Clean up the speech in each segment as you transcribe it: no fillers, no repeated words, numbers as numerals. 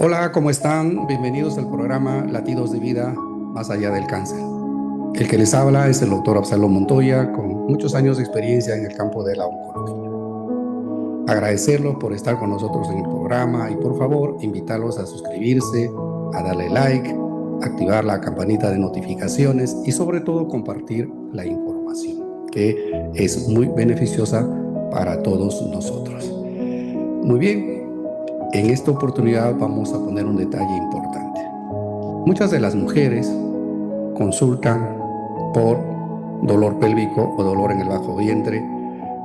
Hola, ¿cómo están? Bienvenidos al programa Latidos de Vida Más Allá del Cáncer. El que les habla es el doctor Absalom Montoya, con muchos años de experiencia en el campo de la oncología. Agradecerlos por estar con nosotros en el programa y por favor invitarlos a suscribirse, a darle like, activar la campanita de notificaciones y sobre todo compartir la información, que es muy beneficiosa para todos nosotros. Muy bien, en esta oportunidad vamos a poner un detalle importante. Muchas de las mujeres consultan por dolor pélvico o dolor en el bajo vientre,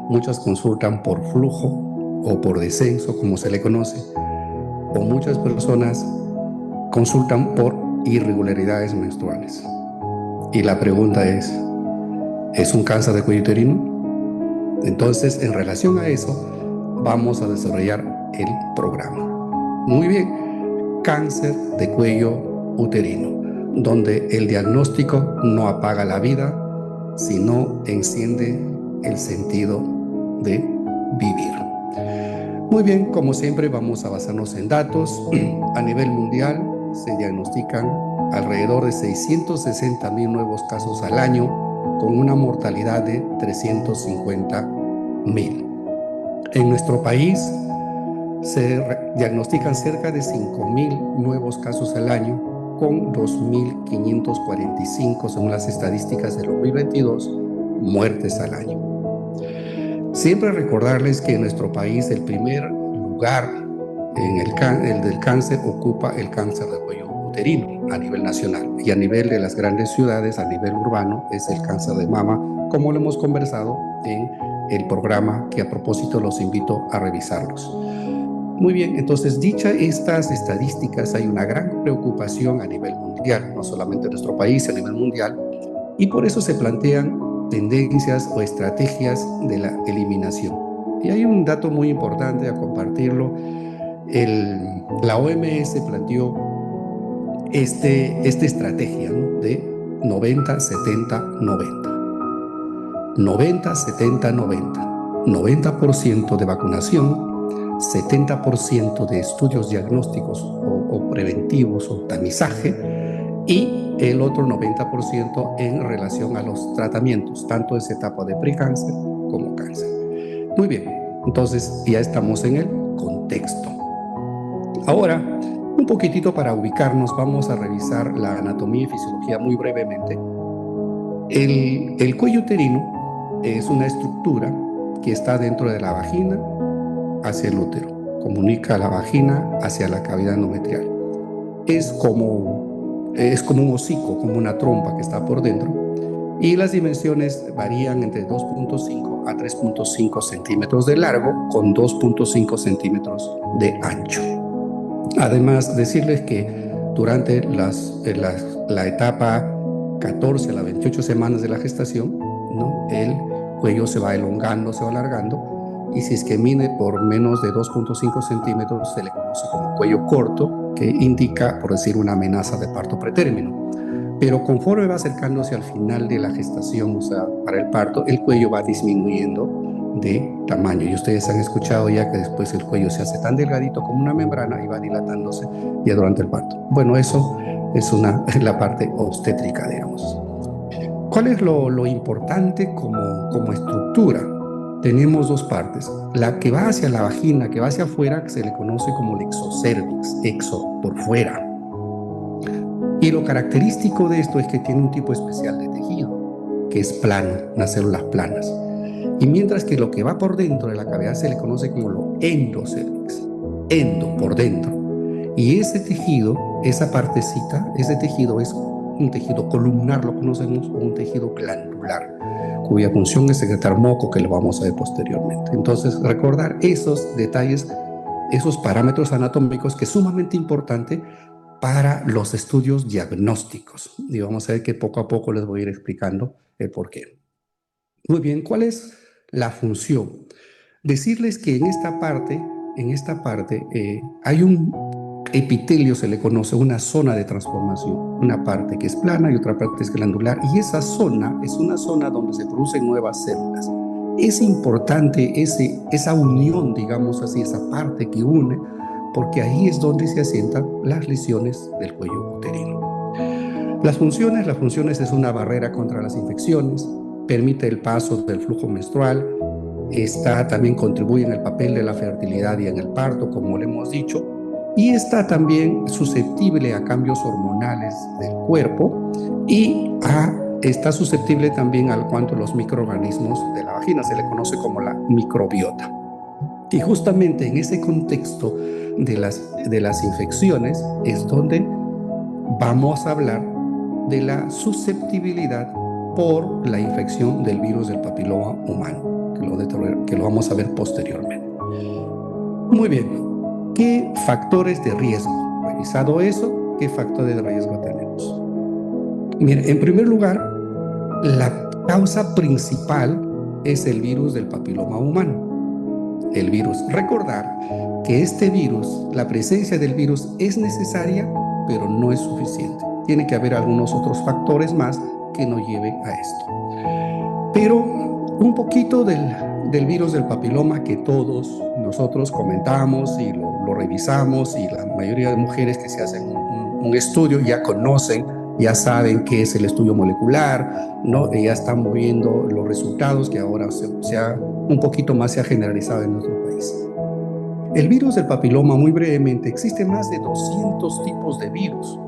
muchas consultan por flujo o por descenso, como se le conoce, o muchas personas consultan por irregularidades menstruales. Y la pregunta ¿es un cáncer de cuello uterino? Entonces, en relación a eso, vamos a desarrollar el programa. Muy bien, cáncer de cuello uterino, donde el diagnóstico no apaga la vida, sino enciende el sentido de vivir. Muy bien, como siempre vamos a basarnos en datos. A nivel mundial se diagnostican alrededor de 660,000 nuevos casos al año, con una mortalidad de 350,000. En nuestro país se diagnostican cerca de 5,000 nuevos casos al año, con 2,545, según las estadísticas del 2022, muertes al año. Siempre recordarles que en nuestro país el primer lugar en el del cáncer ocupa el cáncer de cuello uterino a nivel nacional, y a nivel de las grandes ciudades, a nivel urbano, es el cáncer de mama, como lo hemos conversado en el programa, que a propósito los invito a revisarlos. Muy bien, entonces dichas estas estadísticas, hay una gran preocupación a nivel mundial, no solamente en nuestro país, a nivel mundial, y por eso se plantean tendencias o estrategias de la eliminación. Y hay un dato muy importante a compartirlo. La OMS planteó esta estrategia, ¿no?, de 90, 70, 90. 90, 70, 90. 90% de vacunación, 70% de estudios diagnósticos o preventivos o tamizaje, y el otro 90% en relación a los tratamientos, tanto en esa etapa de precáncer como cáncer. Muy bien, entonces ya estamos en el contexto. Ahora, un poquitito para ubicarnos, vamos a revisar la anatomía y fisiología muy brevemente. El cuello uterino es una estructura que está dentro de la vagina hacia el útero, comunica la vagina hacia la cavidad endometrial. Es como un hocico, como una trompa que está por dentro, y las dimensiones varían entre 2,5 a 3,5 centímetros de largo, con 2,5 centímetros de ancho. Además, decirles que durante la etapa 14 a las 28 semanas de la gestación, ¿no?, el cuello se va elongando, se va alargando, y si es que mide por menos de 2,5 centímetros, se le conoce como cuello corto, que indica, por decir, una amenaza de parto pretérmino. Pero conforme va acercándose al final de la gestación, o sea, para el parto, el cuello va disminuyendo de tamaño. Y ustedes han escuchado ya que después el cuello se hace tan delgadito como una membrana y va dilatándose ya durante el parto. Bueno, eso es la parte obstétrica, digamos. ¿Cuál es lo importante como estructura? Tenemos dos partes. La que va hacia la vagina, que va hacia afuera, que se le conoce como el exocervix, exo, por fuera. Y lo característico de esto es que tiene un tipo especial de tejido, que es plano, unas células planas. Y mientras que lo que va por dentro de la cavidad se le conoce como lo endocervix, endo, por dentro. Y ese tejido, esa partecita, ese tejido es un tejido columnar, lo conocemos, o un tejido glandular, cuya función es secretar moco, que lo vamos a ver posteriormente. Entonces, recordar esos detalles, esos parámetros anatómicos, que es sumamente importante para los estudios diagnósticos. Y vamos a ver que poco a poco les voy a ir explicando el por qué. Muy bien, ¿cuál es la función? Decirles que en esta parte hay un epitelio, se le conoce, una zona de transformación, una parte que es plana y otra parte es glandular, y esa zona es una zona donde se producen nuevas células. Es importante esa unión, digamos así, esa parte que une, porque ahí es donde se asientan las lesiones del cuello uterino. Las funciones es una barrera contra las infecciones, permite el paso del flujo menstrual, también contribuye en el papel de la fertilidad y en el parto, como le hemos dicho, y está también susceptible a cambios hormonales del cuerpo y está susceptible también al cuanto los microorganismos de la vagina, se le conoce como la microbiota. Y justamente en ese contexto de las infecciones es donde vamos a hablar de la susceptibilidad por la infección del virus del papiloma humano, que lo vamos a ver posteriormente. Muy bien, ¿qué factores de riesgo? Revisado eso, ¿qué factores de riesgo tenemos? Mire, en primer lugar, la causa principal es el virus del papiloma humano. El virus. Recordar que este virus, la presencia del virus es necesaria, pero no es suficiente. Tiene que haber algunos otros factores más que nos lleven a esto. Pero un poquito del virus del papiloma que todos nosotros comentamos y lo revisamos, y la mayoría de mujeres que se hacen un estudio ya conocen, ya saben qué es el estudio molecular, ¿no? Ya están viendo los resultados que ahora un poquito más se ha generalizado en nuestro país. El virus del papiloma, muy brevemente, existen más de 200 tipos de virus,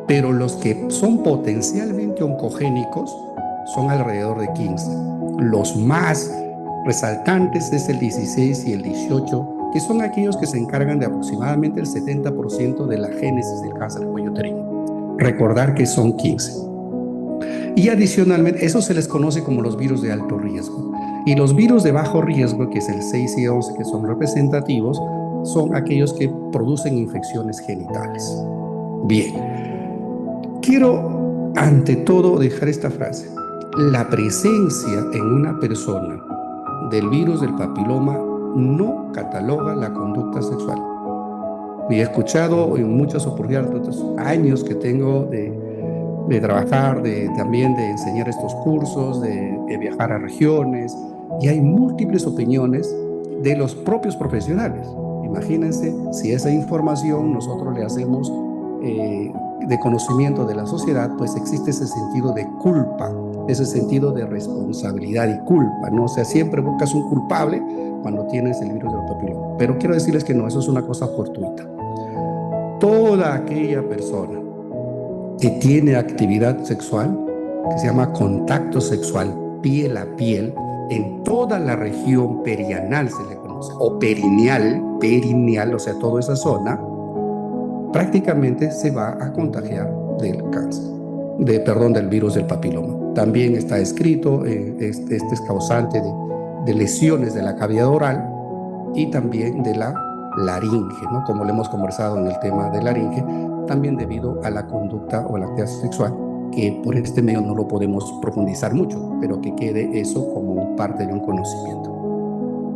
pero los que son potencialmente oncogénicos son alrededor de 15. Los más resaltantes es el 16 y el 18, que son aquellos que se encargan de aproximadamente el 70% de la génesis del cáncer de cuello uterino. Recordar que son 15. Y adicionalmente, eso se les conoce como los virus de alto riesgo. Y los virus de bajo riesgo, que es el 6 y 11, que son representativos, son aquellos que producen infecciones genitales. Bien, quiero ante todo dejar esta frase. La presencia en una persona del virus del papiloma no cataloga la conducta sexual. Y he escuchado en muchas oportunidades, años que tengo de trabajar, también de enseñar estos cursos, de viajar a regiones, y hay múltiples opiniones de los propios profesionales. Imagínense si esa información nosotros le hacemos de conocimiento de la sociedad, pues existe ese sentido de culpa, ese sentido de responsabilidad y culpa, ¿no? O sea, siempre buscas un culpable cuando tienes el virus del papiloma. Pero quiero decirles que no, eso es una cosa fortuita. Toda aquella persona que tiene actividad sexual, que se llama contacto sexual piel a piel, en toda la región perianal se le conoce, o perineal, o sea, toda esa zona, prácticamente se va a contagiar del cáncer, del virus del papiloma. También está escrito, este es causante de lesiones de la cavidad oral y también de la laringe, ¿no? Como lo hemos conversado en el tema de laringe, también debido a la conducta o la actividad sexual, que por este medio no lo podemos profundizar mucho, pero que quede eso como parte de un conocimiento.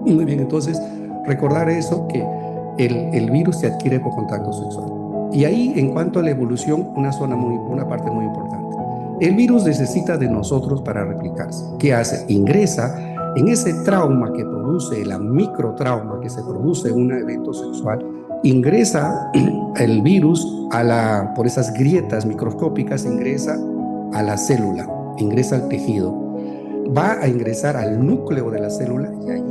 Muy bien, entonces recordar eso, que el virus se adquiere por contacto sexual. Y ahí, en cuanto a la evolución, una parte muy importante. El virus necesita de nosotros para replicarse. ¿Qué hace? Ingresa en ese trauma que produce, la microtrauma que se produce en un evento sexual, ingresa el virus por esas grietas microscópicas, ingresa a la célula, ingresa al tejido, va a ingresar al núcleo de la célula y ahí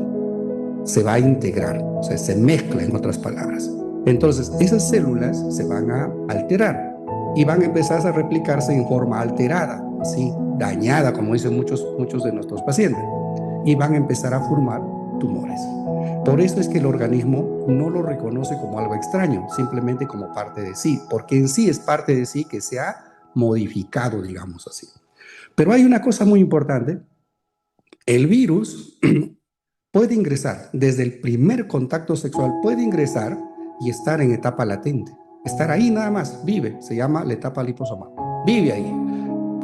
se va a integrar, o sea, se mezcla, en otras palabras. Entonces, esas células se van a alterar y van a empezar a replicarse en forma alterada, así, dañada, como dicen muchos de nuestros pacientes, y van a empezar a formar tumores. Por eso es que el organismo no lo reconoce como algo extraño, simplemente como parte de sí, porque en sí es parte de sí que se ha modificado, digamos así. Pero hay una cosa muy importante. El virus puede ingresar desde el primer contacto sexual, puede ingresar y estar en etapa latente. Estar ahí nada más, vive, se llama la etapa liposomal. Vive ahí.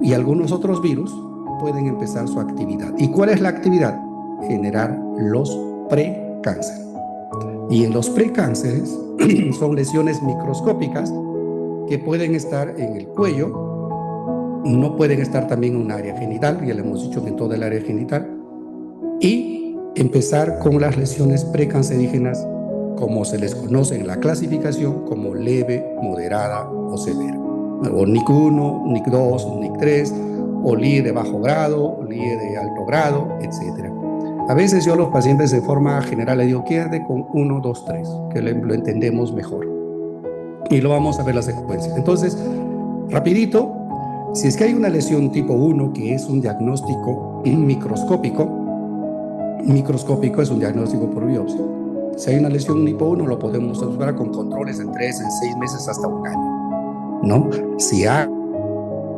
Y algunos otros virus pueden empezar su actividad. ¿Y cuál es la actividad? Generar los precánceres. Y en los precánceres son lesiones microscópicas que pueden estar en el cuello, no pueden estar también en un área genital, ya le hemos dicho que en toda el área genital, y empezar con las lesiones precancerígenas como se les conoce en la clasificación como leve, moderada o severa. O NIC 1, NIC 2, NIC 3, o LIE de bajo grado, o LIE de alto grado, etc. A veces yo a los pacientes de forma general les digo, quédate con 1, 2, 3, que lo entendemos mejor. Y lo vamos a ver la secuencia. Entonces, rapidito, si es que hay una lesión tipo 1, que es un diagnóstico microscópico es un diagnóstico por biopsia. Si hay una lesión tipo 1, lo podemos observar con controles en 3, en 6 meses hasta un año, ¿no? Si hay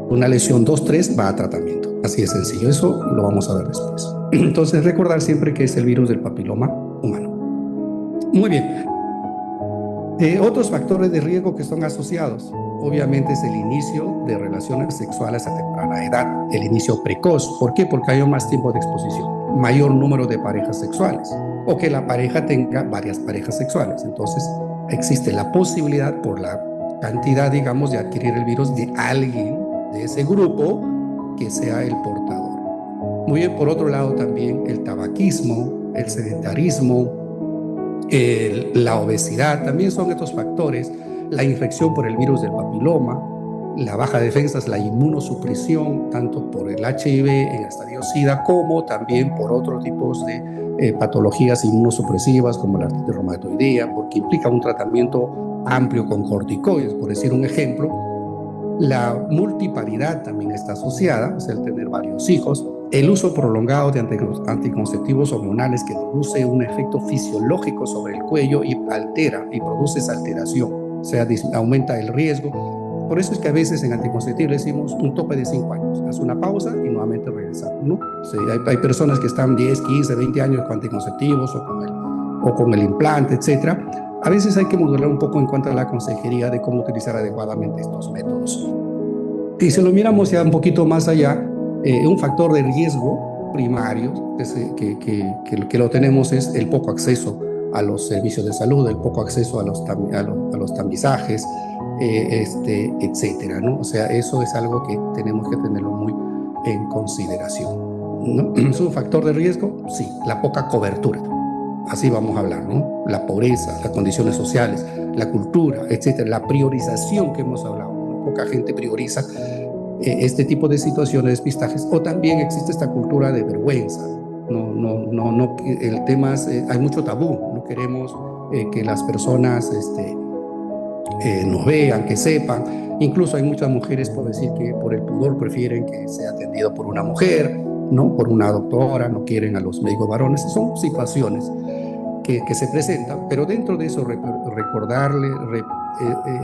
una lesión 2, 3, va a tratamiento. Así de sencillo. Eso lo vamos a ver después. Entonces, recordar siempre que es el virus del papiloma humano. Muy bien. Otros factores de riesgo que son asociados, obviamente, es el inicio de relaciones sexuales a temprana edad, el inicio precoz. ¿Por qué? Porque hay más tiempo de exposición, mayor número de parejas sexuales, o que la pareja tenga varias parejas sexuales. Entonces, existe la posibilidad, por la cantidad, digamos, de adquirir el virus de alguien de ese grupo que sea el portador. Muy bien, por otro lado también el tabaquismo, el sedentarismo, la obesidad, también son estos factores, la infección por el virus del papiloma, la baja defensas, la inmunosupresión, tanto por el HIV en estadio SIDA, como también por otros tipos de patologías inmunosupresivas, como la artritis reumatoidea, porque implica un tratamiento amplio con corticoides, por decir un ejemplo. La multiparidad también está asociada, o sea, el tener varios hijos. El uso prolongado de anticonceptivos hormonales, que produce un efecto fisiológico sobre el cuello y altera y produce esa alteración, o sea, aumenta el riesgo. Por eso es que a veces en anticonceptivos decimos un tope de 5 años, haz una pausa y nuevamente regresamos, ¿no? O sea, hay personas que están 10, 15, 20 años con anticonceptivos o con el implante, etcétera. A veces hay que modular un poco en cuanto a la consejería de cómo utilizar adecuadamente estos métodos. Y si lo miramos ya un poquito más allá, un factor de riesgo primario que lo tenemos es el poco acceso a los servicios de salud, el poco acceso a los tamizajes, etcétera, ¿no? O sea, eso es algo que tenemos que tenerlo muy en consideración, ¿no? ¿Es un factor de riesgo? Sí, la poca cobertura. Así vamos a hablar, ¿no? La pobreza, las condiciones sociales, la cultura, etcétera, la priorización que hemos hablado. Muy poca gente prioriza este tipo de situaciones de despistajes, o también existe esta cultura de vergüenza. No, el tema es, hay mucho tabú, no queremos que las personas nos vean, que sepan. Incluso hay muchas mujeres, por decir, que por el pudor prefieren que sea atendido por una mujer, no por una doctora, no quieren a los médicos varones. Son situaciones que se presentan, pero dentro de eso recordarle,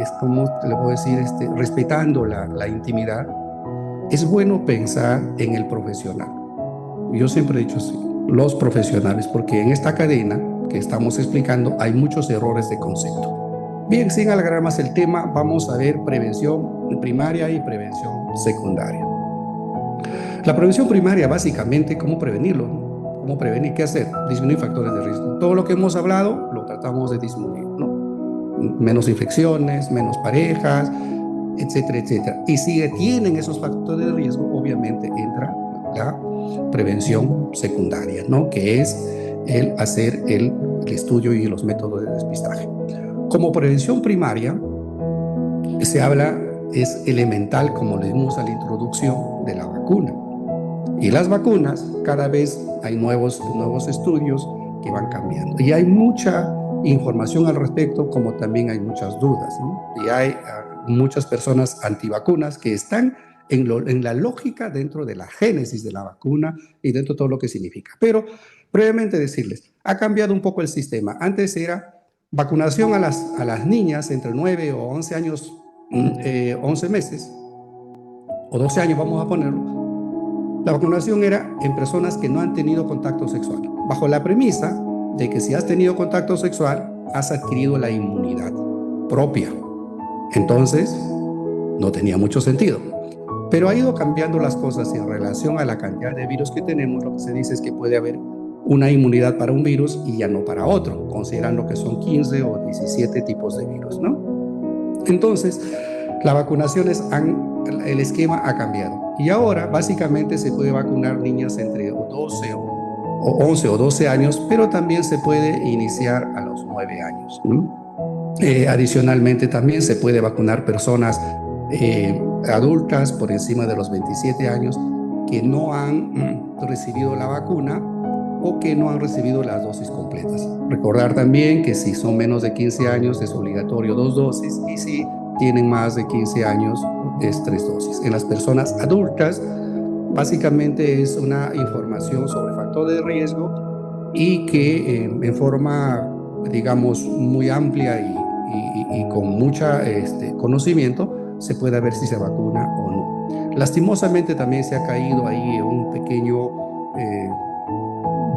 es como le puedo decir, respetando la intimidad, es bueno pensar en el profesional. Yo siempre he dicho así, los profesionales, porque en esta cadena que estamos explicando hay muchos errores de concepto. Bien, sin alargar más el tema, vamos a ver prevención primaria y prevención secundaria. La prevención primaria, básicamente, ¿cómo prevenirlo? ¿Cómo prevenir? ¿Qué hacer? Disminuir factores de riesgo. Todo lo que hemos hablado lo tratamos de disminuir, ¿no? Menos infecciones, menos parejas, etcétera, etcétera. Y si tienen esos factores de riesgo, obviamente entra la prevención secundaria, ¿no? Que es el hacer el estudio y los métodos de despistaje. Como prevención primaria, se habla, es elemental, como le dimos a la introducción, de la vacuna. Y las vacunas, cada vez hay nuevos estudios que van cambiando. Y hay mucha información al respecto, como también hay muchas dudas, ¿no? Y hay muchas personas antivacunas que están en la lógica dentro de la génesis de la vacuna y dentro de todo lo que significa. Pero brevemente decirles, ha cambiado un poco el sistema. Antes era vacunación a las niñas entre 9 o 11 años, 11 meses, o 12 años vamos a ponerlo. La vacunación era en personas que no han tenido contacto sexual, bajo la premisa de que si has tenido contacto sexual, has adquirido la inmunidad propia. Entonces, no tenía mucho sentido. Pero ha ido cambiando las cosas en relación a la cantidad de virus que tenemos. Lo que se dice es que puede haber una inmunidad para un virus y ya no para otro, considerando que son 15 o 17 tipos de virus, ¿no? Entonces, las vacunaciones el esquema ha cambiado. Y ahora, básicamente, se puede vacunar niñas entre 12 o 11 o 12 años, pero también se puede iniciar a los 9 años, ¿no? Adicionalmente, también se puede vacunar personas adultas por encima de los 27 años que no han recibido la vacuna o que no han recibido las dosis completas. Recordar también que si son menos de 15 años es obligatorio 2 dosis, y si tienen más de 15 años es 3 dosis. En las personas adultas, básicamente es una información sobre factor de riesgo y que en forma, digamos, muy amplia y con mucho conocimiento se puede ver si se vacuna o no. Lastimosamente también se ha caído ahí un pequeño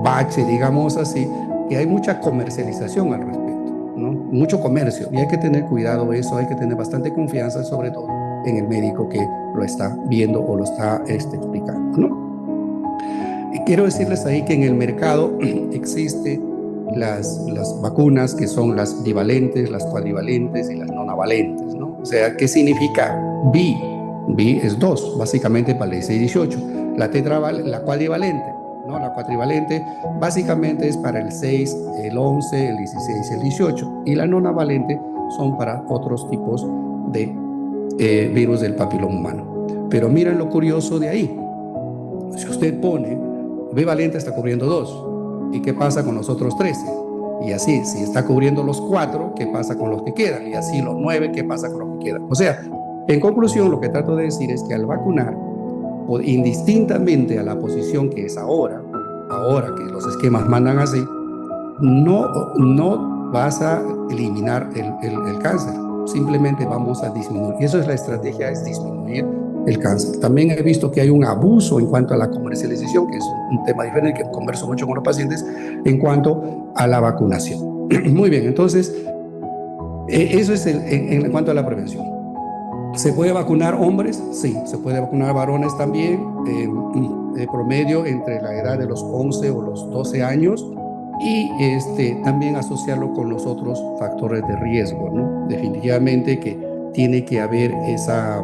bache, digamos así, que hay mucha comercialización al respecto, ¿no? Mucho comercio, y hay que tener cuidado eso, hay que tener bastante confianza, sobre todo en el médico que lo está viendo o lo está explicando, ¿no? Y quiero decirles ahí que en el mercado existe las vacunas que son las bivalentes, las cuadrivalentes y las nonavalentes, ¿no? O sea, ¿qué significa bi? Bi es 2, básicamente para el 6-18. La cuadrivalente, ¿no? La cuatrivalente básicamente es para el 6, el 11, el 16 y el 18. Y la nonavalente son para otros tipos de virus del papiloma humano. Pero miren lo curioso de ahí. Si usted pone bivalente, está cubriendo 2. ¿Y qué pasa con los otros 13? Y así, si está cubriendo los 4, ¿qué pasa con los que quedan? Y así los 9, ¿qué pasa con los que quedan? O sea, en conclusión, lo que trato de decir es que al vacunar, indistintamente a la posición que es ahora que los esquemas mandan así, no vas a eliminar el cáncer, simplemente vamos a disminuir. Y eso es la estrategia, es disminuir el cáncer. También he visto que hay un abuso en cuanto a la comercialización, que es un tema diferente que converso mucho con los pacientes, en cuanto a la vacunación. Muy bien, entonces, eso es en cuanto a la prevención. ¿Se puede vacunar hombres? Sí, se puede vacunar varones también, promedio entre la edad de los 11 o los 12 años, y también asociarlo con los otros factores de riesgo, ¿no? Definitivamente que tiene que haber esa,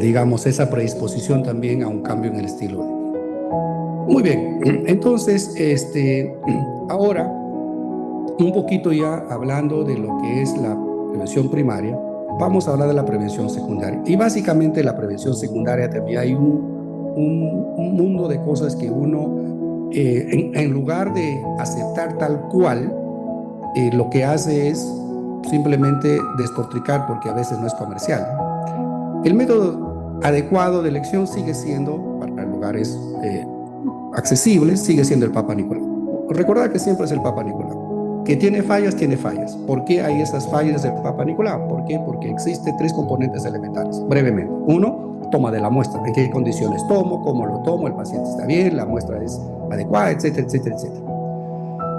digamos, esa predisposición también a un cambio en el estilo de vida. Muy bien, entonces, ahora, un poquito ya hablando de lo que es la prevención primaria, vamos a hablar de la prevención secundaria. Y básicamente la prevención secundaria también hay un mundo de cosas que uno, en lugar de aceptar tal cual, lo que hace es simplemente despotricar porque a veces no es comercial. El método adecuado de elección sigue siendo, para lugares accesibles, sigue siendo el Papa Nicolau. Recordad que siempre es el Papa Nicolau. Que tiene fallas, tiene fallas. ¿Por qué hay esas fallas del Papa Nicolau? ¿Por qué? Porque existen 3 componentes elementales. Brevemente. 1, toma de la muestra. ¿En qué condiciones tomo? ¿Cómo lo tomo? ¿El paciente está bien? ¿La muestra es adecuada? Etcétera, etcétera, etcétera.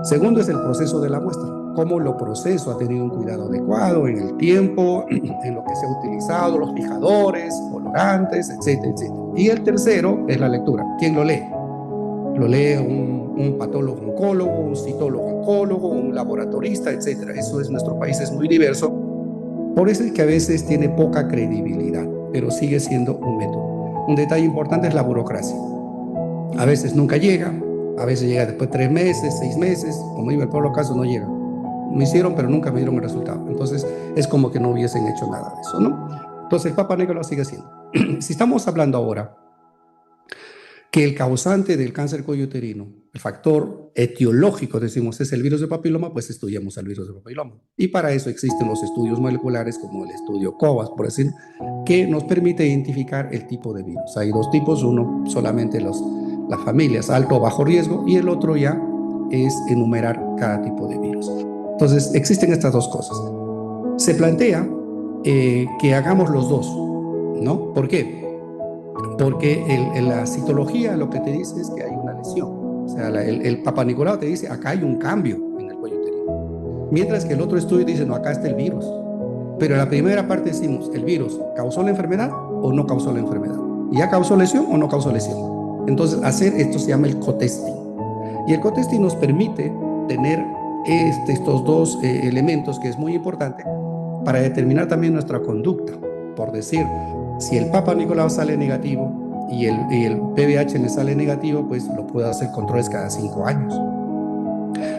Segundo es el proceso de la muestra. ¿Cómo lo proceso? ¿Ha tenido un cuidado adecuado en el tiempo, en lo que se ha utilizado, los fijadores, colorantes, etcétera, etcétera? Y el tercero es la lectura. ¿Quién lo lee? Lo lee un patólogo oncólogo, un citólogo oncólogo, un laboratorista, etc. Eso es, nuestro país es muy diverso, por eso es que a veces tiene poca credibilidad, pero sigue siendo un método. Un detalle importante es la burocracia. A veces nunca llega, a veces llega después de 3 meses, 6 meses, como digo, en todos los casos no llega. Me hicieron, pero nunca me dieron el resultado. Entonces es como que no hubiesen hecho nada de eso, ¿no? Entonces el Papa Nicolau sigue haciendo. Si estamos hablando ahora que el causante del cáncer cuello uterino, el factor etiológico, decimos, es el virus de papiloma, pues estudiamos al virus de papiloma. Y para eso existen los estudios moleculares, como el estudio COVAS, por decir, que nos permite identificar el tipo de virus. Hay 2 tipos, uno solamente las familias, alto o bajo riesgo, y el otro ya es enumerar cada tipo de virus. Entonces, existen estas 2 cosas. Se plantea que hagamos los 2, ¿no? ¿Por qué? Porque la citología lo que te dice es que hay una lesión. O sea, el Papa Nicolau te dice, acá hay un cambio en el cuello uterino. Mientras que el otro estudio dice, no, acá está el virus. Pero en la primera parte decimos, ¿el virus causó la enfermedad o no causó la enfermedad? ¿Ya causó lesión o no causó lesión? Entonces, hacer esto se llama el co-testing. Y el co-testing nos permite tener estos 2 elementos, que es muy importante, para determinar también nuestra conducta. Por decir, si el Papa Nicolau sale negativo y el PBH me sale negativo, pues lo puedo hacer controles cada 5 años.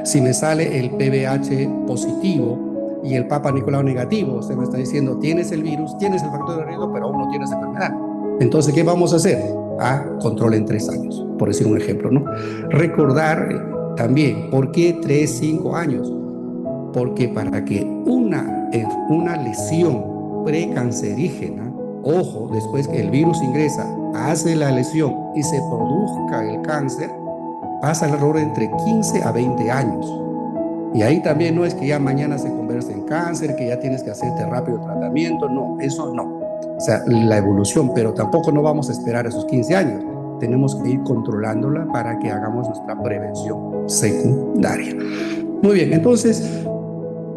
Si me sale el PBH positivo y el Papa Nicolau negativo, se me está diciendo, tienes el virus, tienes el factor de riesgo, pero aún no tienes enfermedad. Entonces, ¿qué vamos a hacer? Control en 3 años, por decir un ejemplo, ¿no? Recordar también, ¿por qué 3, 5 años? Porque para que una lesión precancerígena, ojo, después que el virus ingresa, hace la lesión y se produzca el cáncer, pasa el error entre 15 a 20 años. Y ahí también no es que ya mañana se convierte en cáncer, que ya tienes que hacerte rápido tratamiento, no, eso no. O sea, la evolución, pero tampoco no vamos a esperar esos 15 años. Tenemos que ir controlándola para que hagamos nuestra prevención secundaria. Muy bien, entonces,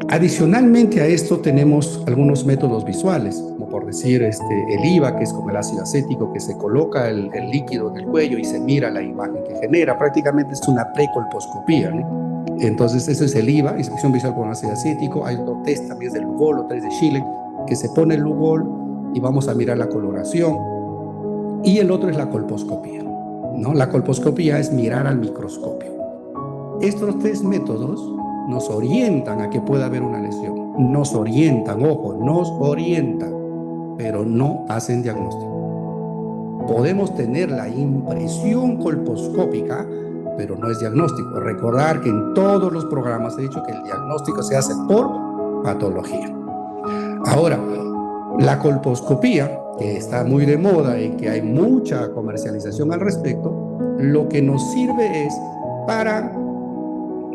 adicionalmente a esto tenemos algunos métodos visuales, como por decir el IVA, que es como el ácido acético, que se coloca el líquido en el cuello y se mira la imagen que genera. Prácticamente es una precolposcopía, ¿no? Entonces, eso es el IVA, inspección visual con ácido acético. Hay otro test también del Lugol, o test de Schilling, que se pone el Lugol y vamos a mirar la coloración. Y el otro es la colposcopía, ¿no? La colposcopía es mirar al microscopio. Estos 3 métodos nos orientan a que pueda haber una lesión. Nos orientan, ojo, nos orientan, pero no hacen diagnóstico. Podemos tener la impresión colposcópica, pero no es diagnóstico. Recordar que en todos los programas he dicho que el diagnóstico se hace por patología. Ahora, la colposcopía, que está muy de moda y que hay mucha comercialización al respecto, lo que nos sirve es para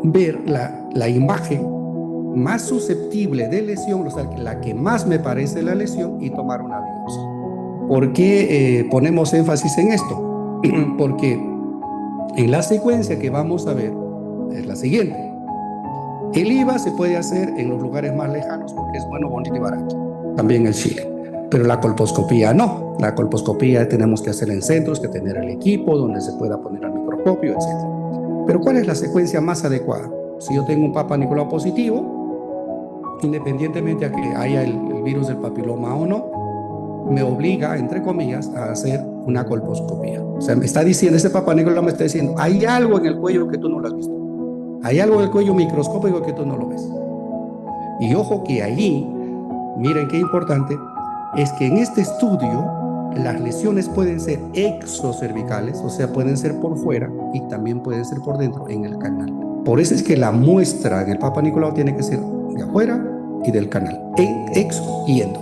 ver la imagen más susceptible de lesión, o sea, la que más me parece la lesión, y tomar una biopsia. ¿Por qué ponemos énfasis en esto? Porque en la secuencia que vamos a ver es la siguiente. El IVA se puede hacer en los lugares más lejanos porque es bueno, bonito y barato. También el Chile. Pero la colposcopía no. La colposcopía tenemos que hacer en centros, que tener el equipo donde se pueda poner al microscopio, etc. Pero ¿cuál es la secuencia más adecuada? Si yo tengo un Papa Nicolau positivo, independientemente a que haya el virus del papiloma o no, me obliga, entre comillas, a hacer una colposcopía. O sea, me está diciendo, ese Papa Nicolau me está diciendo, hay algo en el cuello que tú no lo has visto. Hay algo en el cuello microscópico que tú no lo ves. Y ojo que ahí, miren qué importante, es que en este estudio las lesiones pueden ser exocervicales, o sea, pueden ser por fuera y también pueden ser por dentro en el canal. Por eso es que la muestra en el Papa Nicolau tiene que ser de afuera y del canal, en exo y endo.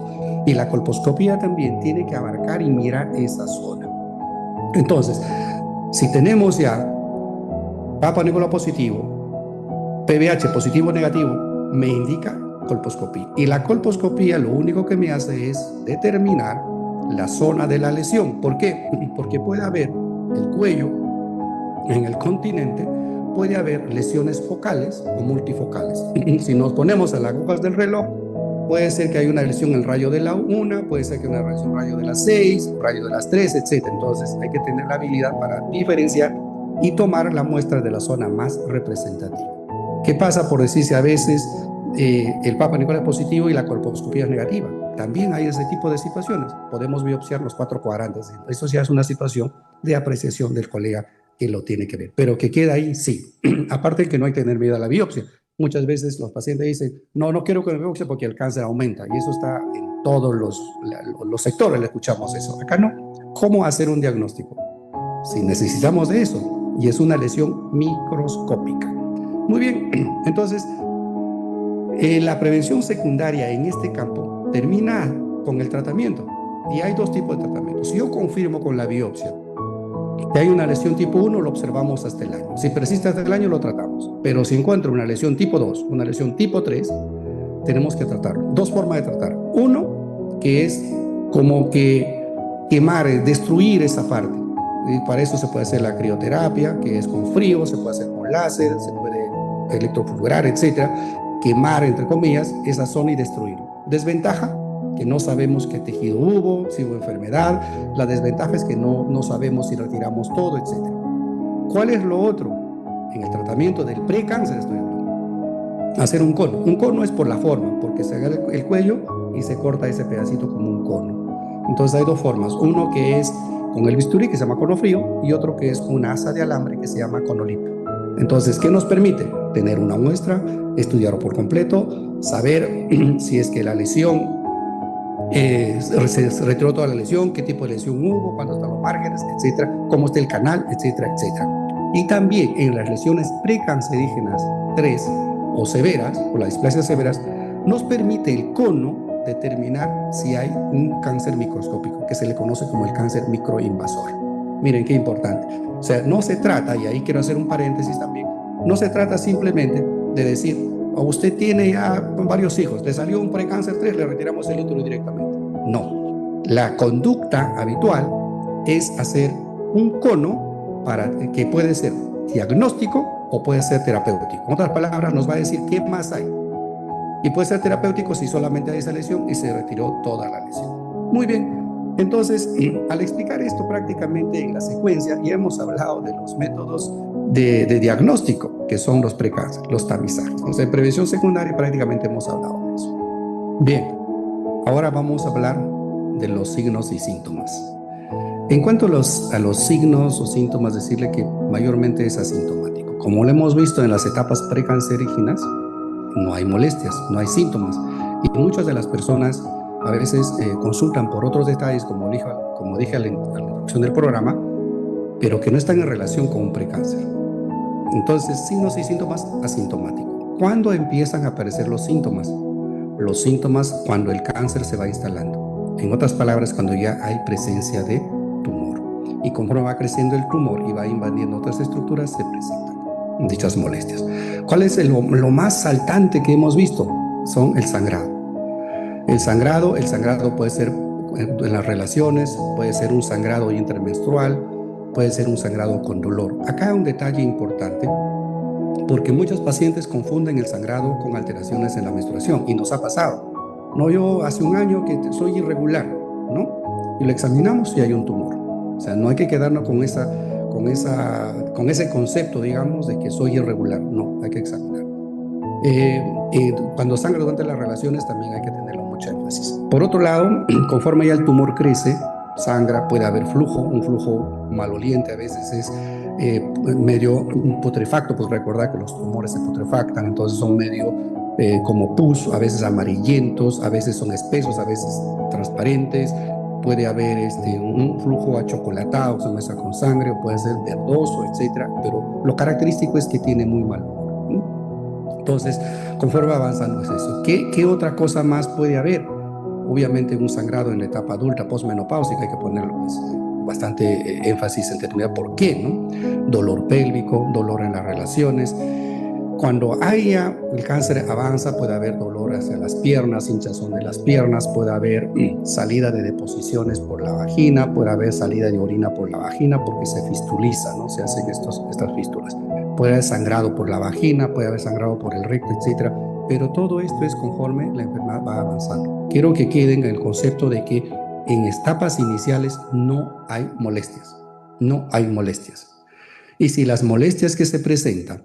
Y la colposcopía también tiene que abarcar y mirar esa zona. Entonces, si tenemos ya Papa Nicolau positivo, PBH positivo o negativo, me indica colposcopía. Y la colposcopía lo único que me hace es determinar la zona de la lesión. ¿Por qué? Porque puede haber el cuello en el continente, puede haber lesiones focales o multifocales. Si nos ponemos a las agujas del reloj, puede ser que haya una lesión en el rayo de la 1, puede ser que haya una lesión en el rayo de las 6, rayo de las 3, etc. Entonces hay que tener la habilidad para diferenciar y tomar la muestra de la zona más representativa. ¿Qué pasa por decirse a veces el Papa Nicolau es positivo y la colposcopía es negativa? También hay ese tipo de situaciones. Podemos biopsiar los 4 cuadrantes. Eso ya es una situación de apreciación del colega que lo tiene que ver. Pero que queda ahí, sí. Aparte de que no hay que tener miedo a la biopsia. Muchas veces los pacientes dicen, no quiero que me biopsia porque el cáncer aumenta. Y eso está en todos los sectores, le escuchamos eso. Acá no. ¿Cómo hacer un diagnóstico? Si necesitamos de eso. Y es una lesión microscópica. Muy bien. Entonces, la prevención secundaria en este campo termina con el tratamiento. Y hay 2 tipos de tratamientos. Si yo confirmo con la biopsia que hay una lesión tipo 1, lo observamos hasta el año. Si persiste hasta el año, lo tratamos. Pero si encuentro una lesión tipo 2, una lesión tipo 3, tenemos que tratarlo. 2 formas de tratar. Uno, que es como que quemar, destruir esa parte. Y para eso se puede hacer la crioterapia, que es con frío, se puede hacer con láser, se puede electrofulgurar, etcétera. Quemar, entre comillas, esa zona y destruirlo. Desventaja, que no sabemos qué tejido hubo, si hubo enfermedad. La desventaja es que no sabemos si retiramos todo, etc. ¿Cuál es lo otro? En el tratamiento del precáncer estoy hablando. Hacer un cono. Un cono es por la forma, porque se agarra el cuello y se corta ese pedacito como un cono. Entonces hay 2 formas. Uno que es con el bisturí, que se llama cono frío, y otro que es con una asa de alambre que se llama cono limpio. Entonces, ¿qué nos permite? Tener una muestra, estudiarlo por completo, saber si es que la lesión se retiró toda la lesión, qué tipo de lesión hubo, cuántos están los márgenes, etcétera, cómo está el canal, etcétera, etcétera. Y también en las lesiones precancerígenas 3 o severas, o las displasias severas, nos permite el cono determinar si hay un cáncer microscópico, que se le conoce como el cáncer microinvasor. Miren qué importante. O sea, no se trata, y ahí quiero hacer un paréntesis también, no se trata simplemente de decir, o usted tiene ya varios hijos, le salió un precáncer 3, le retiramos el útero directamente. No. La conducta habitual es hacer un cono para que puede ser diagnóstico o puede ser terapéutico. En otras palabras, nos va a decir qué más hay. Y puede ser terapéutico si solamente hay esa lesión y se retiró toda la lesión. Muy bien. Entonces, al explicar esto prácticamente en la secuencia, ya hemos hablado de los métodos de diagnóstico, que son los precáncer, los tamizajes. Entonces, en prevención secundaria prácticamente hemos hablado de eso. Bien, ahora vamos a hablar de los signos y síntomas. En cuanto a los signos o síntomas, decirle que mayormente es asintomático. Como lo hemos visto en las etapas precancerígenas, no hay molestias, no hay síntomas. Y muchas de las personas a veces consultan por otros detalles, como dije a la introducción del programa, pero que no están en relación con un precáncer. Entonces, signos y síntomas asintomáticos. ¿Cuándo empiezan a aparecer los síntomas? Los síntomas cuando el cáncer se va instalando. En otras palabras, cuando ya hay presencia de tumor. Y conforme va creciendo el tumor y va invadiendo otras estructuras, se presentan dichas molestias. ¿Cuál es lo más saltante que hemos visto? Son el sangrado. El sangrado puede ser en las relaciones, puede ser un sangrado intermenstrual, puede ser un sangrado con dolor. Acá hay un detalle importante, porque muchos pacientes confunden el sangrado con alteraciones en la menstruación, y nos ha pasado. No, yo hace un año que soy irregular, ¿no? Y lo examinamos y hay un tumor. O sea, no hay que quedarnos con ese concepto, digamos, de que soy irregular. No, hay que examinar. Cuando sangra durante las relaciones también hay que tenerlo mucho énfasis. Por otro lado, conforme ya el tumor crece, sangra, puede haber flujo, un flujo maloliente, a veces es medio putrefacto, pues recordar que los tumores se putrefactan, entonces son medio como pus, a veces amarillentos, a veces son espesos, a veces transparentes. Puede haber un flujo achocolatado, se mezcla con sangre, o puede ser verdoso, etcétera, pero lo característico es que tiene muy mal olor, ¿no? Entonces, conforme avanzando es eso. ¿Qué otra cosa más puede haber? Obviamente un sangrado en la etapa adulta, posmenopáusica, hay que ponerlo pues, bastante énfasis en determinar por qué, ¿no? Dolor pélvico, dolor en las relaciones. Cuando haya el cáncer avanza, puede haber dolor hacia las piernas, hinchazón de las piernas, puede haber salida de deposiciones por la vagina, puede haber salida de orina por la vagina porque se fistuliza, ¿no? Se hacen estas fístulas. Puede haber sangrado por la vagina, puede haber sangrado por el recto, etcétera. Pero todo esto es conforme la enfermedad va avanzando. Quiero que queden en el concepto de que en etapas iniciales no hay molestias. No hay molestias. Y si las molestias que se presentan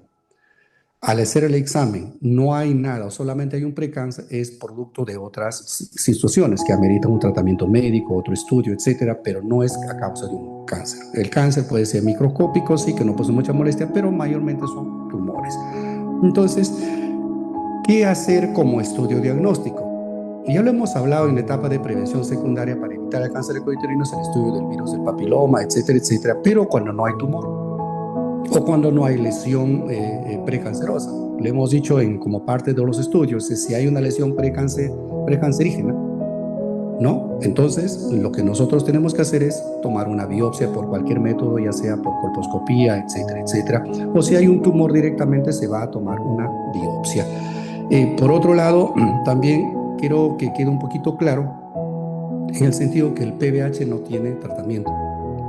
al hacer el examen no hay nada o solamente hay un precáncer, es producto de otras situaciones que ameritan un tratamiento médico, otro estudio, etcétera, pero no es a causa de un cáncer. El cáncer puede ser microscópico, sí, que no posee mucha molestia, pero mayormente son tumores. Entonces, ¿qué hacer como estudio diagnóstico? Ya lo hemos hablado en la etapa de prevención secundaria para evitar el cáncer ecouterino, es el estudio del virus del papiloma, etcétera, etcétera, pero cuando no hay tumor o cuando no hay lesión precancerosa. Le hemos dicho como parte de los estudios, si hay una lesión precancerígena, ¿no? Entonces, lo que nosotros tenemos que hacer es tomar una biopsia por cualquier método, ya sea por colposcopía, etcétera, etcétera. O si hay un tumor directamente, se va a tomar una biopsia. Por otro lado, también quiero que quede un poquito claro en el sentido que el PBH no tiene tratamiento.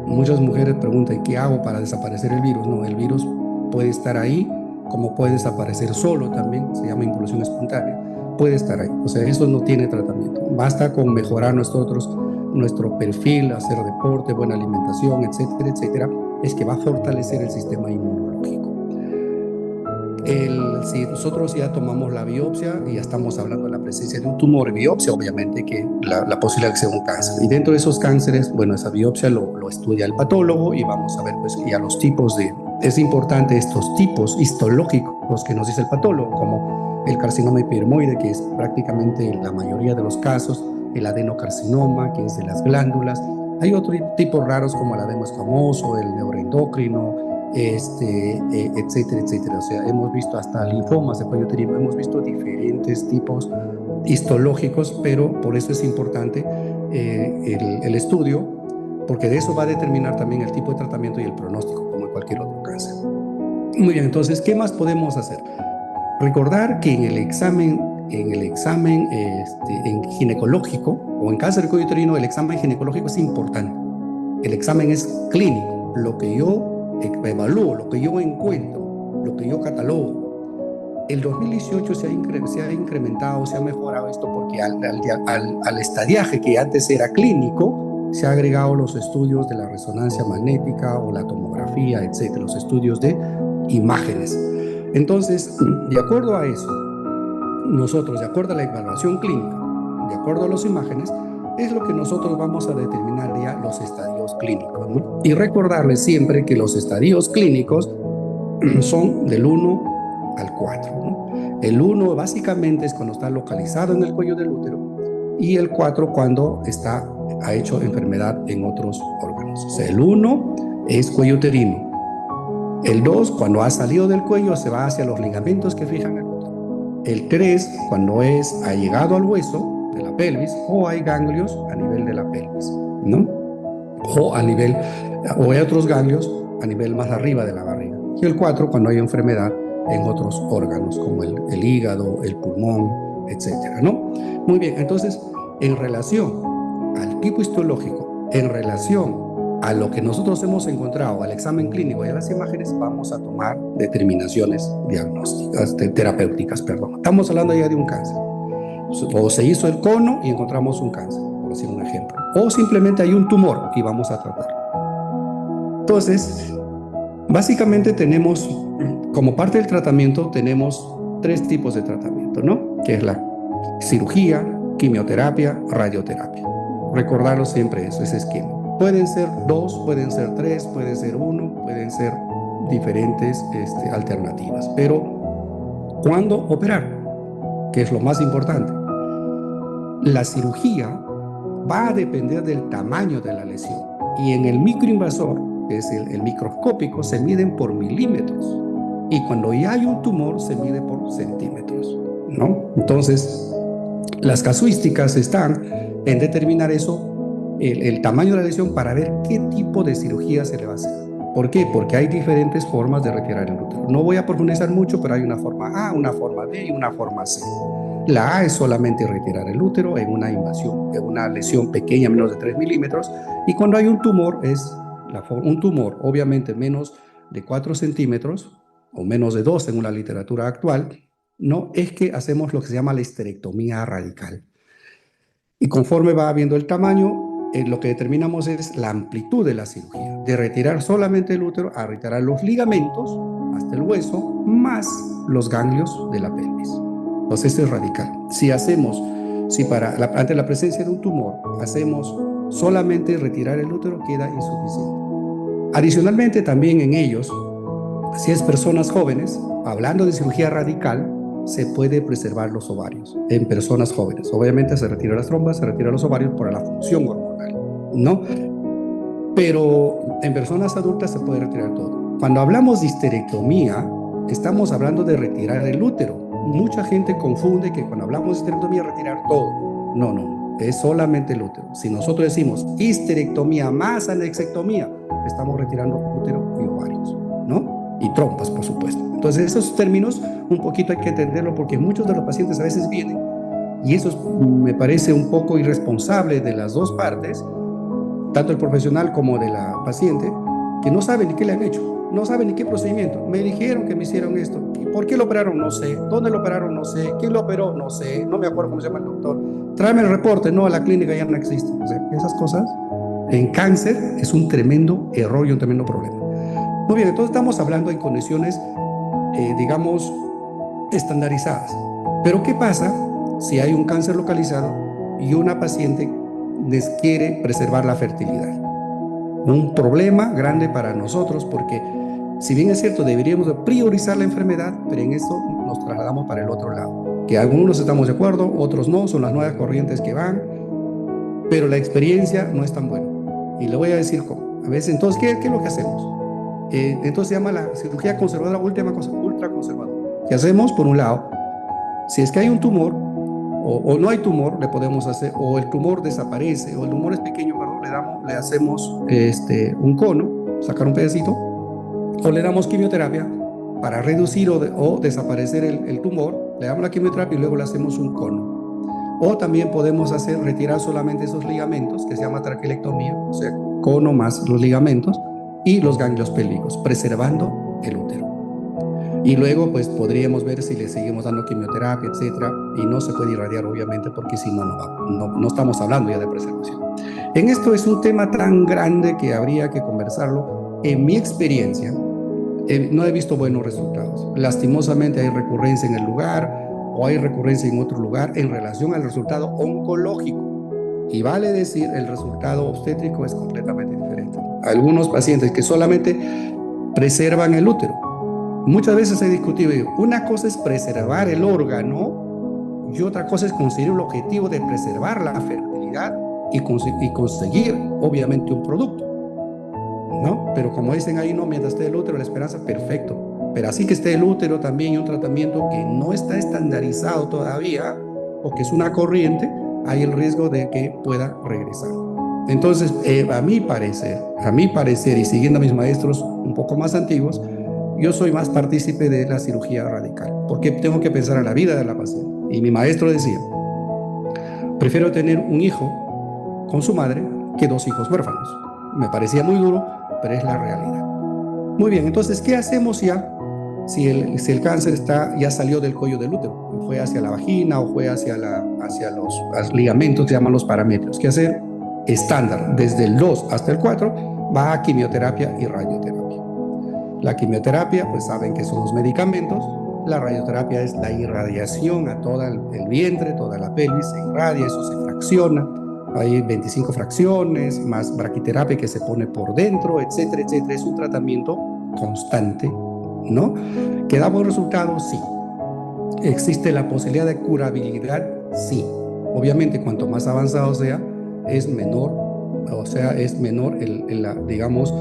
Muchas mujeres preguntan, ¿qué hago para desaparecer el virus? No, el virus puede estar ahí, como puede desaparecer solo también, se llama involución espontánea, puede estar ahí. O sea, eso no tiene tratamiento. Basta con mejorar nuestro perfil, hacer deporte, buena alimentación, etcétera, etcétera, es que va a fortalecer el sistema inmunológico. Si nosotros ya tomamos la biopsia y ya estamos hablando de la presencia de un tumor en biopsia, obviamente que la posibilidad de que sea un cáncer. Y dentro de esos cánceres, bueno, esa biopsia lo estudia el patólogo y vamos a ver pues ya los tipos de es importante estos tipos histológicos que nos dice el patólogo, como el carcinoma epidermoide, que es prácticamente la mayoría de los casos, el adenocarcinoma, que es de las glándulas. Hay otros tipos raros como el adeno escamoso, el neuroendocrino, etcétera, etcétera. O sea, hemos visto hasta linfomas de cuello uterino, hemos visto diferentes tipos histológicos, pero por eso es importante el estudio, porque de eso va a determinar también el tipo de tratamiento y el pronóstico, como en cualquier otro cáncer. Muy bien, entonces, ¿qué más podemos hacer? Recordar que en el examen en ginecológico o en cáncer de cuello uterino, el examen ginecológico es importante. El examen es clínico, lo que yo evalúo, lo que yo encuentro, lo que yo catalogo. El 2018 se ha incrementado, se ha mejorado esto porque al estadiaje que antes era clínico, se han agregado los estudios de la resonancia magnética o la tomografía, etcétera, los estudios de imágenes. Entonces, de acuerdo a eso, nosotros, de acuerdo a la evaluación clínica, de acuerdo a las imágenes, es lo que nosotros vamos a determinar ya los estadios clínicos, ¿no? Y recordarles siempre que los estadios clínicos son del 1 al 4, ¿no? El 1 básicamente es cuando está localizado en el cuello del útero y el 4 cuando ha hecho enfermedad en otros órganos. O sea, el 1 es cuello uterino. El 2, cuando ha salido del cuello, se va hacia los ligamentos que fijan el útero. El 3, cuando ha llegado al hueso de la pelvis o hay ganglios a nivel de la pelvis, ¿no? O hay otros ganglios a nivel más arriba de la barriga. Y el 4, cuando hay enfermedad en otros órganos, como el hígado, el pulmón, etcétera, ¿no? Muy bien, entonces, en relación al tipo histológico, en relación a lo que nosotros hemos encontrado, al examen clínico y a las imágenes, vamos a tomar determinaciones diagnósticas, terapéuticas, perdón. Estamos hablando ya de un cáncer. O se hizo el cono y encontramos un cáncer, por decir un ejemplo. O simplemente hay un tumor y vamos a tratarlo. Entonces, básicamente tenemos, como parte del tratamiento, tenemos 3 tipos de tratamiento, ¿no? Que es la cirugía, quimioterapia, radioterapia. Recordarlo siempre eso, ese esquema. Pueden ser 2, pueden ser 3, pueden ser 1, pueden ser diferentes alternativas. Pero, ¿cuándo operar? Que es lo más importante. La cirugía va a depender del tamaño de la lesión. Y en el microinvasor, que es el microscópico, se miden por milímetros. Y cuando ya hay un tumor, se mide por centímetros, ¿no? Entonces, las casuísticas están en determinar eso, el tamaño de la lesión, para ver qué tipo de cirugía se le va a hacer. ¿Por qué? Porque hay diferentes formas de retirar el útero. No voy a profundizar mucho, pero hay una forma A, una forma B y una forma C. La A es solamente retirar el útero en una invasión, en una lesión pequeña, menos de 3 milímetros, y cuando hay un tumor, es un tumor obviamente menos de 4 centímetros, o menos de 2 en la literatura actual, ¿no? Es que hacemos lo que se llama la histerectomía radical. Y conforme va viendo el tamaño, lo que determinamos es la amplitud de la cirugía, de retirar solamente el útero a retirar los ligamentos hasta el hueso, más los ganglios de la pelvis. Entonces, este es radical. Si ante la presencia de un tumor hacemos solamente retirar el útero, queda insuficiente. Adicionalmente, también en ellos, si es personas jóvenes, hablando de cirugía radical, se puede preservar los ovarios en personas jóvenes. Obviamente se retira las trompas, se retira los ovarios por la función hormonal, ¿no? Pero en personas adultas se puede retirar todo. Cuando hablamos de histerectomía, estamos hablando de retirar el útero. Mucha gente confunde que cuando hablamos de histerectomía, retirar todo. No, no, es solamente el útero. Si nosotros decimos histerectomía más anexectomía, estamos retirando útero y ovarios, ¿no? Y trompas, por supuesto. Entonces, esos términos un poquito hay que entenderlo, porque muchos de los pacientes a veces vienen, y eso me parece un poco irresponsable de las dos partes, tanto el profesional como de la paciente, que no saben ni qué le han hecho, no saben ni qué procedimiento. Me dijeron que me hicieron esto. ¿Por qué lo operaron? No sé. ¿Dónde lo operaron? No sé. ¿Quién lo operó? No sé. No me acuerdo cómo se llama el doctor. Tráeme el reporte. No, la clínica ya no existe. O sea, esas cosas en cáncer es un tremendo error y un tremendo problema. Muy bien, entonces estamos hablando en condiciones, digamos, estandarizadas. Pero ¿qué pasa si hay un cáncer localizado y una paciente les quiere preservar la fertilidad? Un problema grande para nosotros, porque Si bien es cierto, deberíamos priorizar la enfermedad, pero en eso nos trasladamos para el otro lado. Que algunos estamos de acuerdo, otros no, son las nuevas corrientes que van, pero la experiencia no es tan buena. Y le voy a decir cómo. A veces, entonces, ¿qué es lo que hacemos? Entonces se llama la cirugía conservadora, última cosa, ultra conservadora. ¿Qué hacemos? Por un lado, si es que hay un tumor o no hay tumor, le podemos hacer, o el tumor desaparece, o el tumor es pequeño, perdón, le hacemos un cono, sacar un pedacito, o le damos quimioterapia para reducir o desaparecer el tumor, le damos la quimioterapia y luego le hacemos un cono. O también podemos retirar solamente esos ligamentos, que se llama traquelectomía, o sea, cono más los ligamentos y los ganglios pélvicos, preservando el útero. Y luego, pues, podríamos ver si le seguimos dando quimioterapia, etcétera, y no se puede irradiar, obviamente, porque si no, no estamos hablando ya de preservación. En esto es un tema tan grande que habría que conversarlo. En mi experiencia, no he visto buenos resultados. Lastimosamente hay recurrencia en el lugar o hay recurrencia en otro lugar en relación al resultado oncológico. Y vale decir, el resultado obstétrico es completamente diferente. Algunos pacientes que solamente preservan el útero. Muchas veces he discutido, una cosa es preservar el órgano y otra cosa es conseguir el objetivo de preservar la fertilidad y conseguir, obviamente, un producto, ¿no? Pero como dicen ahí, no, mientras esté el útero, la esperanza, perfecto. Pero así que esté el útero también y un tratamiento que no está estandarizado todavía o que es una corriente, hay el riesgo de que pueda regresar. Entonces, a mi parecer, y siguiendo a mis maestros un poco más antiguos, yo soy más partícipe de la cirugía radical, porque tengo que pensar en la vida de la paciente. Y mi maestro decía, prefiero tener un hijo con su madre que 2 hijos huérfanos. Me parecía muy duro, pero es la realidad. Muy bien, entonces, ¿qué hacemos ya si el cáncer ya salió del cuello del útero? Fue hacia la vagina o fue hacia los ligamentos, que llaman los parámetros. ¿Qué hacer? Estándar, desde el 2 hasta el 4, va a quimioterapia y radioterapia. La quimioterapia, pues saben que son los medicamentos. La radioterapia es la irradiación a todo el vientre, toda la pelvis, se irradia, eso se fracciona. Hay 25 fracciones, más braquiterapia que se pone por dentro, etcétera, etcétera. Es un tratamiento constante, ¿no? ¿Que da buen resultado? Sí. ¿Existe la posibilidad de curabilidad? Sí. Obviamente, cuanto más avanzado sea, es menor, digamos,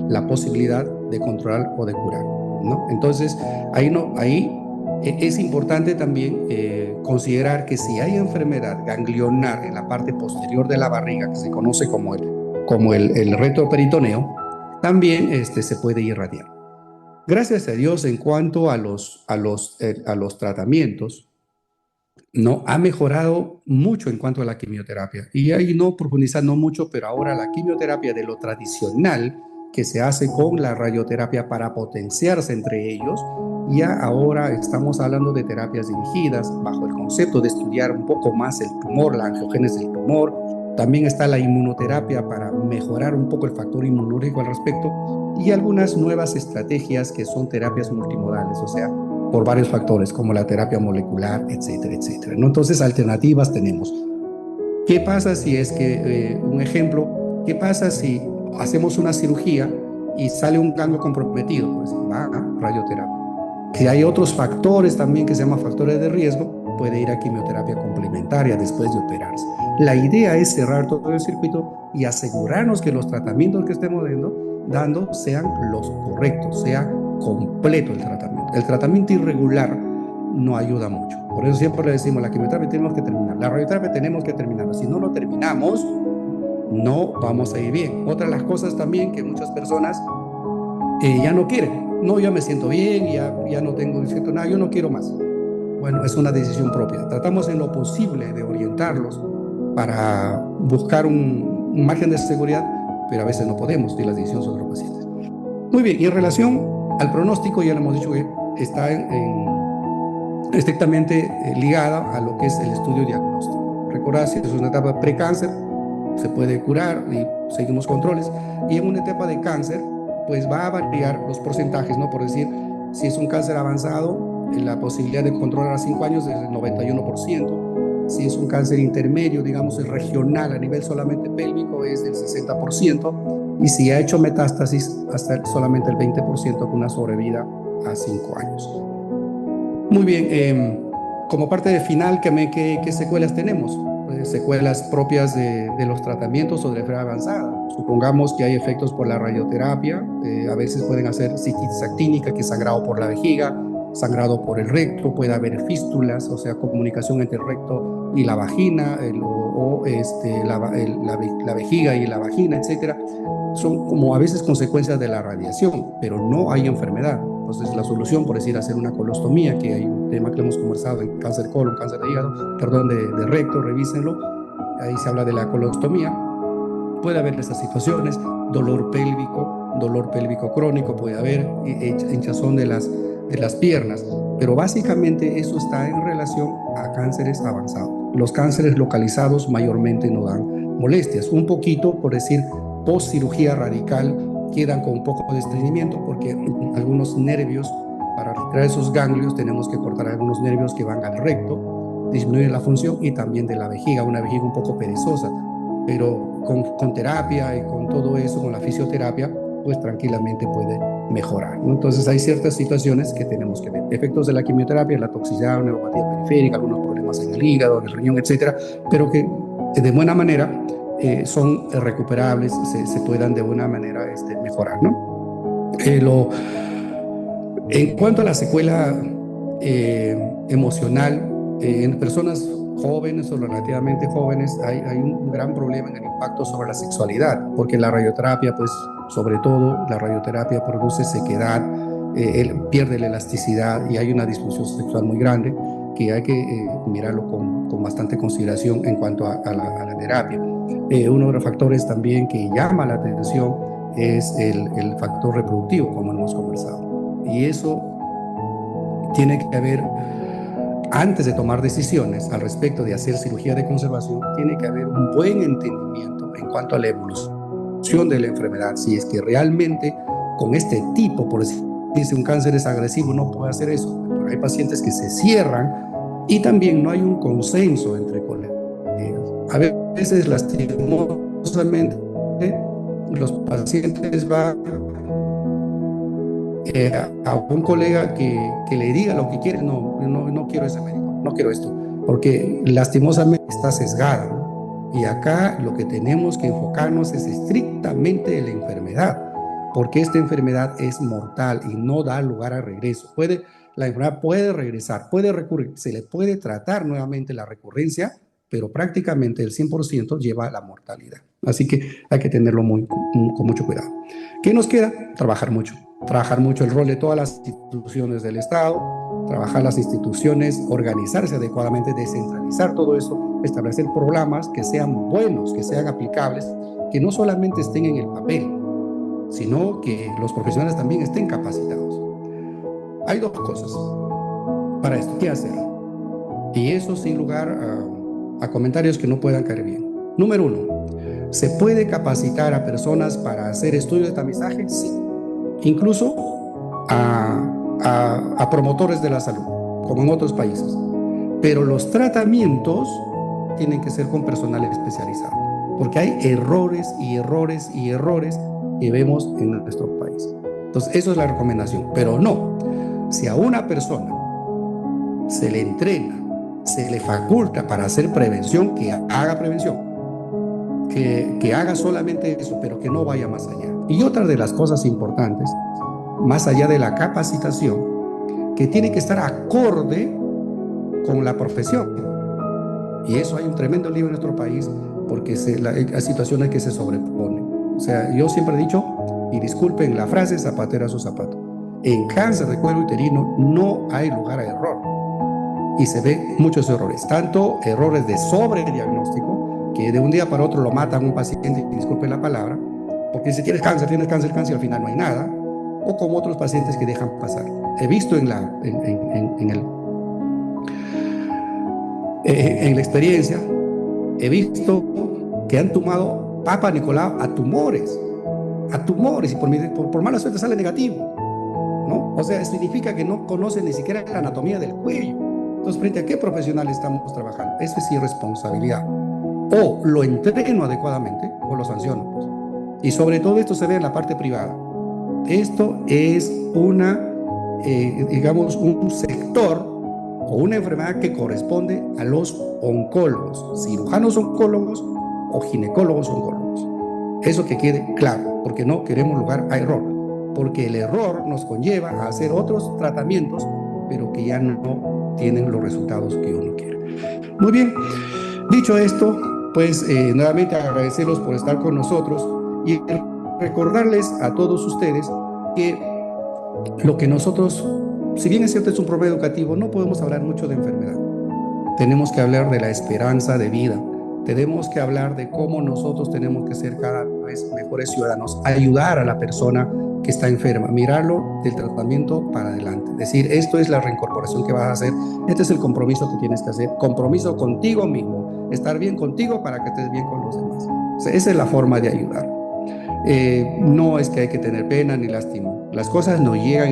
la posibilidad de controlar o de curar, ¿no? Entonces, ahí es importante también considerar que si hay enfermedad ganglionar en la parte posterior de la barriga, que se conoce como el retroperitoneo, también se puede irradiar. Gracias a Dios, en cuanto a los tratamientos, no ha mejorado mucho en cuanto a la quimioterapia. Y ahí no profundizando mucho, pero ahora la quimioterapia de lo tradicional que se hace con la radioterapia para potenciarse entre ellos, ya ahora estamos hablando de terapias dirigidas bajo el concepto de estudiar un poco más el tumor, la angiogénesis del tumor. También está la inmunoterapia para mejorar un poco el factor inmunológico al respecto y algunas nuevas estrategias que son terapias multimodales, o sea, por varios factores como la terapia molecular, etcétera, etcétera, ¿no? Entonces, alternativas tenemos. ¿Qué pasa si es que, un ejemplo, qué pasa si hacemos una cirugía y sale un ganglio comprometido? Pues va a radioterapia. Si hay otros factores también que se llaman factores de riesgo, puede ir a quimioterapia complementaria después de operarse. La idea es cerrar todo el circuito y asegurarnos que los tratamientos que estemos dando sean los correctos, sea completo el tratamiento. El tratamiento irregular no ayuda mucho. Por eso siempre le decimos, la quimioterapia tenemos que terminar, la radioterapia tenemos que terminar. Si no lo terminamos, no vamos a ir bien. Otra de las cosas también que muchas personas ya no quieren. No, ya me siento bien, ya no siento nada, yo no quiero más. Bueno, es una decisión propia. Tratamos en lo posible de orientarlos para buscar un margen de seguridad, pero a veces no podemos, y las decisiones son de los pacientes. Muy bien, y en relación al pronóstico, ya le hemos dicho que está estrictamente ligada a lo que es el estudio diagnóstico. Recordad, si es una etapa precáncer, se puede curar y seguimos controles. Y en una etapa de cáncer, pues va a variar los porcentajes, ¿no? Por decir, si es un cáncer avanzado, la posibilidad de controlar a 5 años es del 91%. Si es un cáncer intermedio, digamos, es regional, a nivel solamente pélvico, es del 60%. y si ha hecho metástasis, hasta solamente el 20% con una sobrevida a 5 años. Muy bien, como parte de final, ¿qué secuelas tenemos? Pues secuelas propias de los tratamientos o de la enfermedad avanzada. Supongamos que hay efectos por la radioterapia, a veces pueden hacer cistitis actínica, que es sangrado por la vejiga, sangrado por el recto, puede haber fístulas, o sea, comunicación entre el recto y la vagina, la vejiga y la vagina, etcétera. Son como a veces consecuencias de la radiación, pero no hay enfermedad. Entonces la solución, por decir, hacer una colostomía, que hay un tema que hemos conversado en cáncer de colon, cáncer de hígado, perdón, de recto, revísenlo, ahí se habla de la colostomía. Puede haber estas situaciones, dolor pélvico crónico, puede haber hinchazón de las piernas, pero básicamente eso está en relación a cánceres avanzados. Los cánceres localizados mayormente no dan molestias, un poquito, por decir, post cirugía radical, quedan con un poco de estreñimiento porque algunos nervios, para retirar esos ganglios, tenemos que cortar algunos nervios que van al recto, disminuyen la función, y también de la vejiga, una vejiga un poco perezosa, pero con terapia y con todo eso, con la fisioterapia, pues tranquilamente puede mejorar, ¿no? Entonces hay ciertas situaciones que tenemos que ver. Efectos de la quimioterapia, la toxicidad, neuropatía periférica, algunos problemas en el hígado, en el riñón, etcétera, pero que de buena manera son recuperables, se puedan de buena manera mejorar, ¿no? En cuanto a la secuela emocional, en personas jóvenes o relativamente jóvenes hay un gran problema en el impacto sobre la sexualidad, porque la radioterapia, pues sobre todo la radioterapia produce sequedad, pierde la elasticidad y hay una disfunción sexual muy grande que hay que mirarlo con bastante consideración en cuanto a la terapia. Uno de los factores también que llama la atención es el factor reproductivo, como hemos conversado. Y eso tiene que haber, antes de tomar decisiones al respecto de hacer cirugía de conservación, tiene que haber un buen entendimiento en cuanto a la evolución de la enfermedad. Si es que realmente con este tipo, por decirse un cáncer es agresivo, no puede hacer eso. Pero hay pacientes que se cierran y también no hay un consenso entre colegas. A veces, lastimosamente, los pacientes van a un colega que le diga lo que quiere, no quiero ese médico, no quiero esto, porque lastimosamente está sesgada, ¿no? Y acá lo que tenemos que enfocarnos es estrictamente en la enfermedad, porque esta enfermedad es mortal y no da lugar a regreso. La enfermedad puede regresar, puede recurrir, se le puede tratar nuevamente la recurrencia, pero prácticamente el 100% lleva a la mortalidad. Así que hay que tenerlo con mucho cuidado. ¿Qué nos queda? Trabajar mucho el rol de todas las instituciones del Estado, trabajar las instituciones, organizarse adecuadamente, descentralizar todo eso, establecer programas que sean buenos, que sean aplicables, que no solamente estén en el papel, sino que los profesionales también estén capacitados. Hay dos cosas para esto, ¿qué hacer? Y eso sin lugar a comentarios que no puedan caer bien. Número uno, ¿se puede capacitar a personas para hacer estudios de tamizaje? Sí. Incluso a promotores de la salud, como en otros países. Pero los tratamientos tienen que ser con personal especializado, porque hay errores que vemos en nuestro país. Entonces, eso es la recomendación. Pero no, si a una persona se le entrena, se le faculta para hacer prevención, que haga prevención, que haga solamente eso, pero que no vaya más allá. Y otra de las cosas importantes, más allá de la capacitación, que tiene que estar acorde con la profesión. Y eso hay un tremendo lío en nuestro país, porque hay situaciones que se sobreponen. O sea, yo siempre he dicho, y disculpen la frase, zapatero a su zapato, en cáncer de cuello uterino no hay lugar a error. Y se ven muchos errores, tanto errores de sobrediagnóstico, que de un día para otro lo matan a un paciente, y disculpen la palabra, porque dice tienes cáncer, y al final no hay nada, o como otros pacientes que dejan pasar. He visto en la experiencia, he visto que han tomado Papa Nicolau a tumores, y por mala suerte sale negativo, ¿no? O sea, significa que no conocen ni siquiera la anatomía del cuello. Entonces, ¿frente a qué profesional estamos trabajando? Eso es irresponsabilidad. O lo entreno adecuadamente o lo sanciono, pues. Y sobre todo esto se ve en la parte privada. Esto es digamos, un sector o una enfermedad que corresponde a los oncólogos, cirujanos oncólogos o ginecólogos oncólogos. Eso que quede claro, porque no queremos lugar a error, porque el error nos conlleva a hacer otros tratamientos, pero que ya no tienen los resultados que uno quiere. Muy bien, dicho esto, pues nuevamente agradecerlos por estar con nosotros y recordarles a todos ustedes que lo que nosotros, si bien es cierto es un programa educativo, no podemos hablar mucho de enfermedad. Tenemos que hablar de la esperanza de vida. Tenemos que hablar de cómo nosotros tenemos que ser cada vez mejores ciudadanos, ayudar a la persona que está enferma, mirarlo del tratamiento para adelante. Decir, esto es la reincorporación que vas a hacer, este es el compromiso que tienes que hacer, compromiso contigo mismo, estar bien contigo para que estés bien con los demás. O sea, esa es la forma de ayudar. No es que hay que tener pena ni lástima. Las cosas nos llegan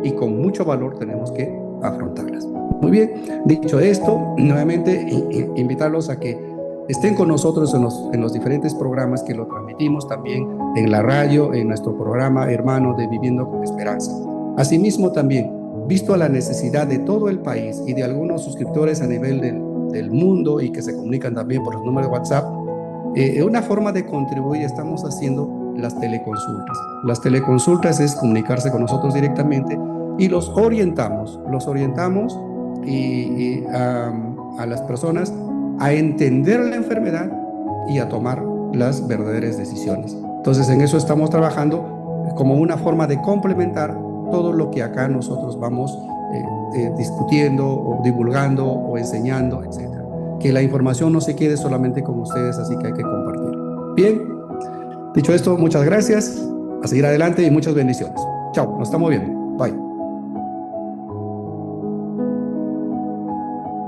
y con mucho valor tenemos que afrontarlas. Muy bien, dicho esto, nuevamente invitarlos a que estén con nosotros en los diferentes programas que lo transmitimos también en la radio, en nuestro programa hermano de Viviendo con Esperanza. Asimismo también, visto la necesidad de todo el país y de algunos suscriptores a nivel del mundo y que se comunican también por los números de WhatsApp, una forma de contribuir estamos haciendo las teleconsultas. Las teleconsultas es comunicarse con nosotros directamente y los orientamos a las personas a entender la enfermedad y a tomar las verdaderas decisiones. Entonces en eso estamos trabajando como una forma de complementar todo lo que acá nosotros vamos discutiendo o divulgando o enseñando, etc. Que la información no se quede solamente con ustedes, así que hay que compartirlo. Bien, dicho esto, muchas gracias, a seguir adelante y muchas bendiciones. Chao, nos estamos viendo. Bye.